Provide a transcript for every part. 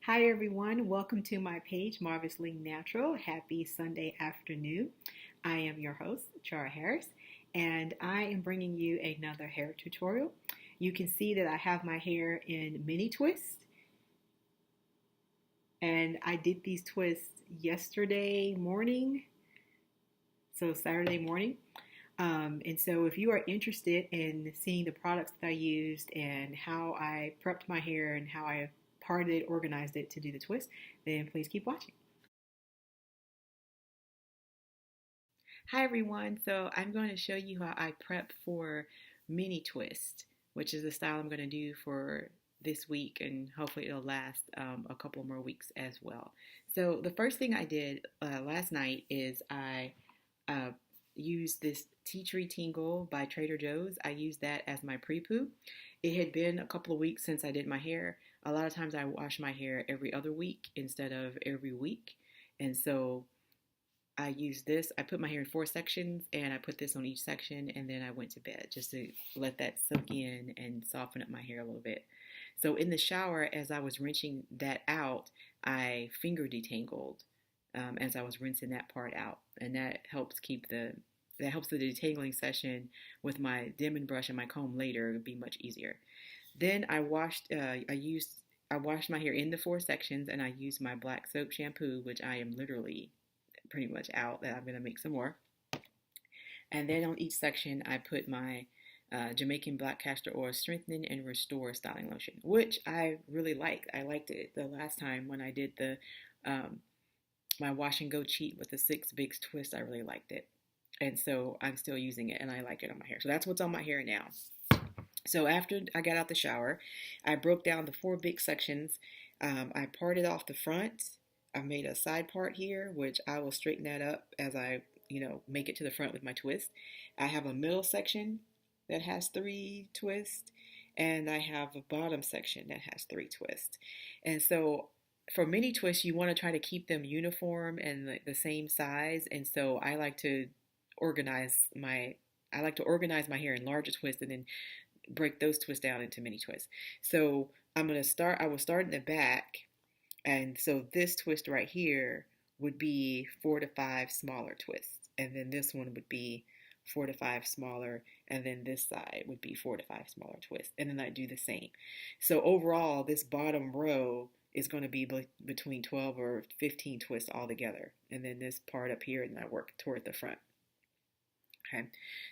Hi everyone, welcome to my page, Marvelously Natural. Happy Sunday afternoon. I am your host, Chara Harris, and I am bringing you another hair tutorial. You can see that I have my hair in mini twists, and I did these twists yesterday morning, so Saturday morning. And so if you are interested in seeing the products that I used and how I prepped my hair and how I parted it, organized it to do the twist, then please keep watching. Hi everyone, so I'm going to show you how I prep for mini twist, which is the style I'm going to do for this week, and hopefully it'll last a couple more weeks as well. So the first thing I did last night is I uh, used this Tea Tree Tingle by Trader Joe's. I used that as my pre-poo. It had been a couple of weeks since I did my hair. A lot of times I wash my hair every other week instead of every week, and so I used this. I put my hair in 4 sections and I put this on each section, and then I went to bed just to let that soak in and soften up my hair a little bit. So in the shower, as I was rinsing that out, I finger detangled as I was rinsing that part out, and that helps the detangling session with my Denman brush and my comb later be much easier. Then I washed my hair in the 4 sections, and I used my black soap shampoo, which I am literally pretty much out, that I'm going to make some more. And then on each section, I put my Jamaican Black Castor Oil Strengthening and Restore Styling Lotion, which I really liked. I liked it the last time when I did the my wash and go cheat with the 6 Bigs twist. I really liked it. And so I'm still using it, and I like it on my hair. So that's what's on my hair now. So after I got out the shower, I broke down the 4 big sections. I parted off the front. I made a side part here, which I will straighten that up as I, make it to the front with my twist. I have a middle section that has 3 twists, and I have a bottom section that has 3 twists. And so for mini twists, you want to try to keep them uniform and the same size. And so I like to organize my hair in larger twists and then break those twists down into mini twists. So I will start in the back, and so this twist right here would be 4 to 5 smaller twists. And then this one would be 4 to 5 smaller. And then this side would be 4 to 5 smaller twists. And then I do the same. So overall, this bottom row is going to be between 12 or 15 twists altogether. And then this part up here, and I work toward the front. Okay,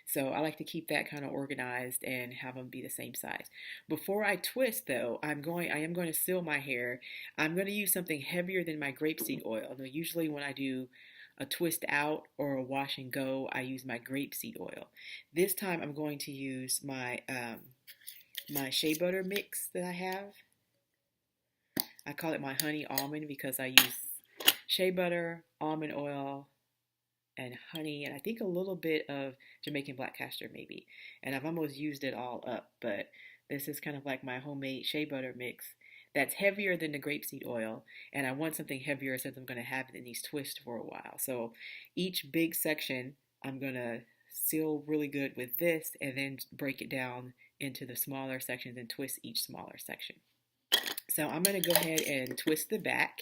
so I like to keep that kind of organized and have them be the same size. Before I twist, though, I am going to seal my hair. I'm going to use something heavier than my grapeseed oil. Now, usually when I do a twist out or a wash and go, I use my grapeseed oil. This time I'm going to use my my shea butter mix that I have. I call it my honey almond because I use shea butter, almond oil, and honey, and I think a little bit of Jamaican black castor maybe. And I've almost used it all up, but this is kind of like my homemade shea butter mix that's heavier than the grapeseed oil, and I want something heavier since I'm going to have it in these twists for a while. So each big section I'm going to seal really good with this, and then break it down into the smaller sections and twist each smaller section. So I'm going to go ahead and twist the back,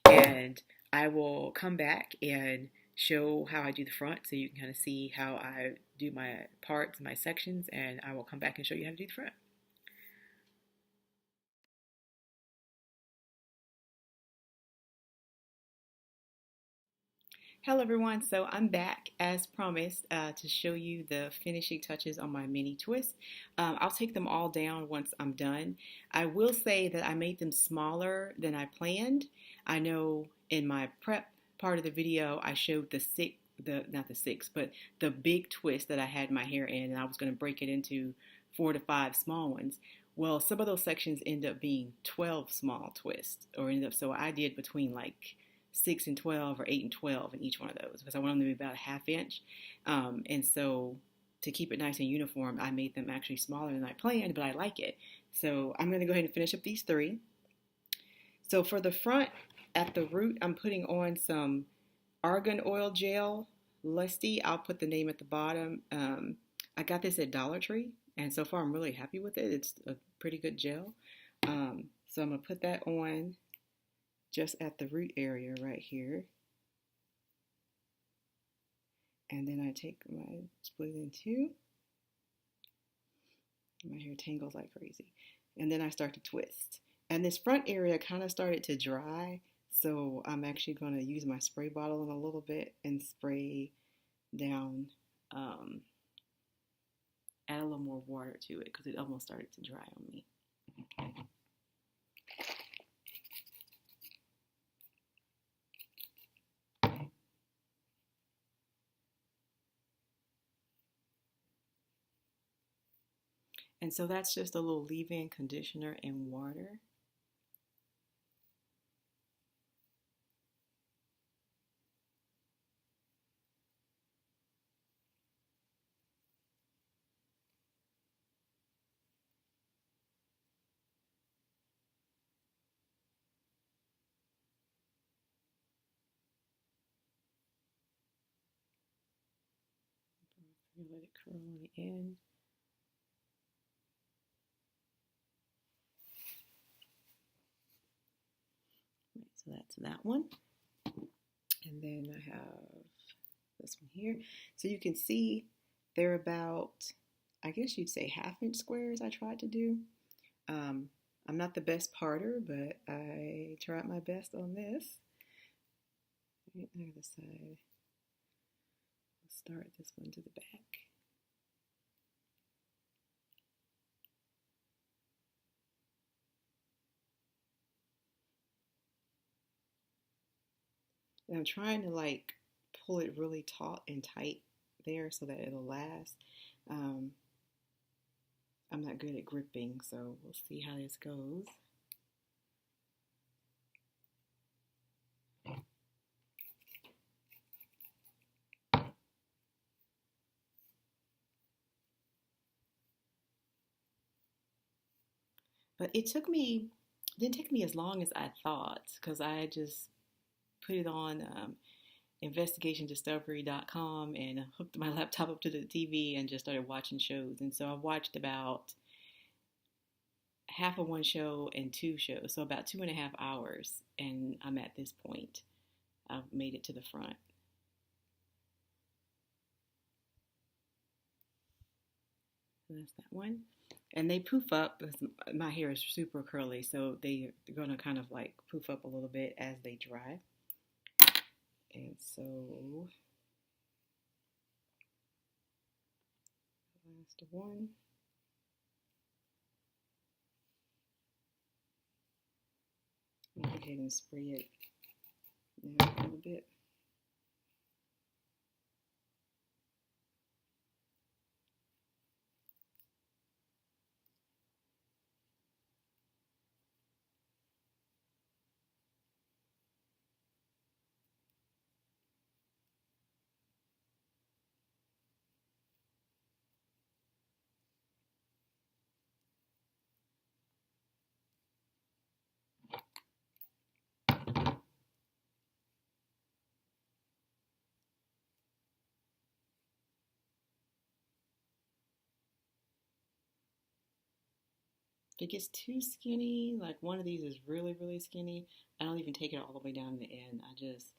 and I will come back and show how I do the front so you can kind of see how I do my parts, my sections, and I will come back and show you how to do the front. Hello everyone, so I'm back as promised to show you the finishing touches on my mini twist. I'll take them all down once I'm done. I will say that I made them smaller than I planned. I know in my prep part of the video I showed the big twist that I had my hair in, and I was going to break it into 4 to 5 small ones. Well, some of those sections end up being 12 small twists, so I did between like 6 and 12 or 8 and 12 in each one of those because I want them to be about a ½ inch. And so to keep it nice and uniform, I made them actually smaller than I planned, but I like it. So I'm going to go ahead and finish up these 3. So for the front, at the root, I'm putting on some argan oil gel, Lusty. I'll put the name at the bottom. I got this at Dollar Tree, and so far I'm really happy with it. It's a pretty good gel. So I'm going to put that on. just at the root area right here. And then I take my, split it in two. My hair tangles like crazy. And then I start to twist. And this front area kind of started to dry. So I'm actually going to use my spray bottle in a little bit and spray down, add a little more water to it because it almost started to dry on me. And so that's just a little leave-in conditioner and water. Let it curl on the end. Right, so that's that one. And then I have this one here. So you can see they're about, I guess you'd say 1/2 inch squares I tried to do. I'm not the best parter, but I tried my best on this. Right there, the side. Let's start this one to the back. And I'm trying to like pull it really taut and tight there so that it'll last. I'm not good at gripping, so we'll see how this goes. But it didn't take me as long as I thought because I just put it on investigationdiscovery.com and hooked my laptop up to the TV and just started watching shows. And so I watched about half of one show and 2 shows, so about 2.5 hours, and I'm at this point. I've made it to the front. So that's that one. And they poof up. My hair is super curly, so they're going to kind of like poof up a little bit as they dry. And so, last one. Go ahead and spray it now a little bit. If it gets too skinny, like one of these is really, really skinny, I don't even take it all the way down to the end. I just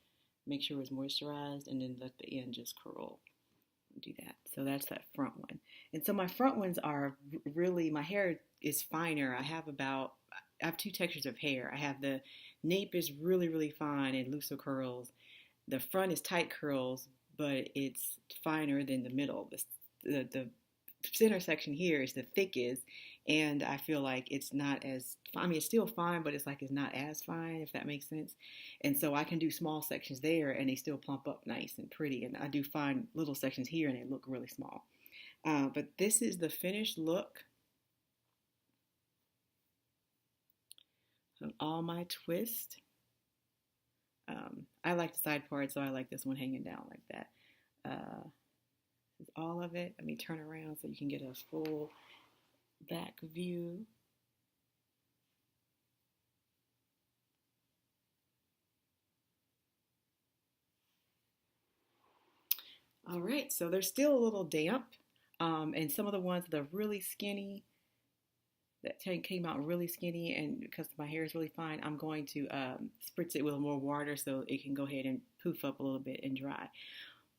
make sure it's moisturized and then let the end just curl. Do that. So that's that front one. And so my front ones are really, my hair is finer. I have 2 textures of hair. I have the nape is really, really fine and looser curls. The front is tight curls, but it's finer than the middle. The center section here is the thickest, and I feel like it's not as, I mean, it's still fine, but it's like it's not as fine, if that makes sense. And so I can do small sections there and they still plump up nice and pretty. And I do find little sections here and they look really small. But this is the finished look of all my twists. I like the side part, so I like this one hanging down like that. This is all of it. Let me turn around so you can get a full back view. All right, so they're still a little damp, and some of the ones that are really skinny, that came out really skinny, and because my hair is really fine, I'm going to spritz it with more water so it can go ahead and poof up a little bit and dry.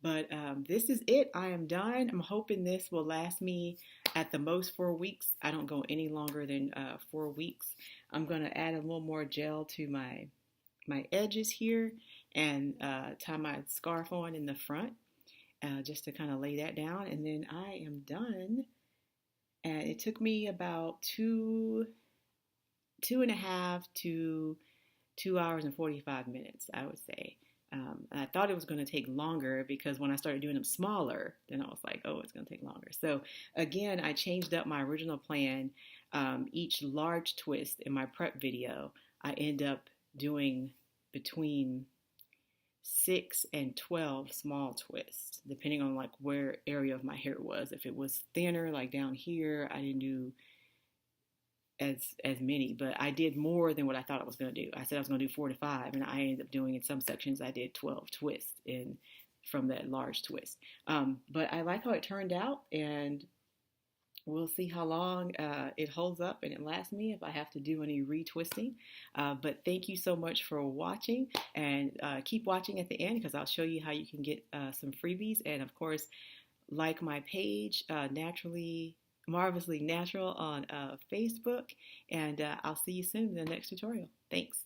But this is it. I am done. I'm hoping this will last me at the most 4 weeks. I don't go any longer than 4 weeks. I'm going to add a little more gel to my edges here and tie my scarf on in the front just to kind of lay that down. And then I am done. And it took me about 2.5 to 2 hours and 45 minutes, I would say. And I thought it was going to take longer because when I started doing them smaller, then I was like, oh, it's going to take longer. So again, I changed up my original plan. Each large twist in my prep video, I end up doing between 6 and 12 small twists, depending on like where area of my hair it was. If it was thinner, like down here, I didn't do as many, but I did more than what I thought I was going to do. I said I was going to do 4 to 5, and I ended up doing in some sections I did 12 twists in from that large twist. But I like how it turned out, and we'll see how long it holds up and it lasts me if I have to do any retwisting. But thank you so much for watching, and keep watching at the end because I'll show you how you can get some freebies. And of course, like my page, Marvelously Natural on Facebook, and I'll see you soon in the next tutorial. Thanks.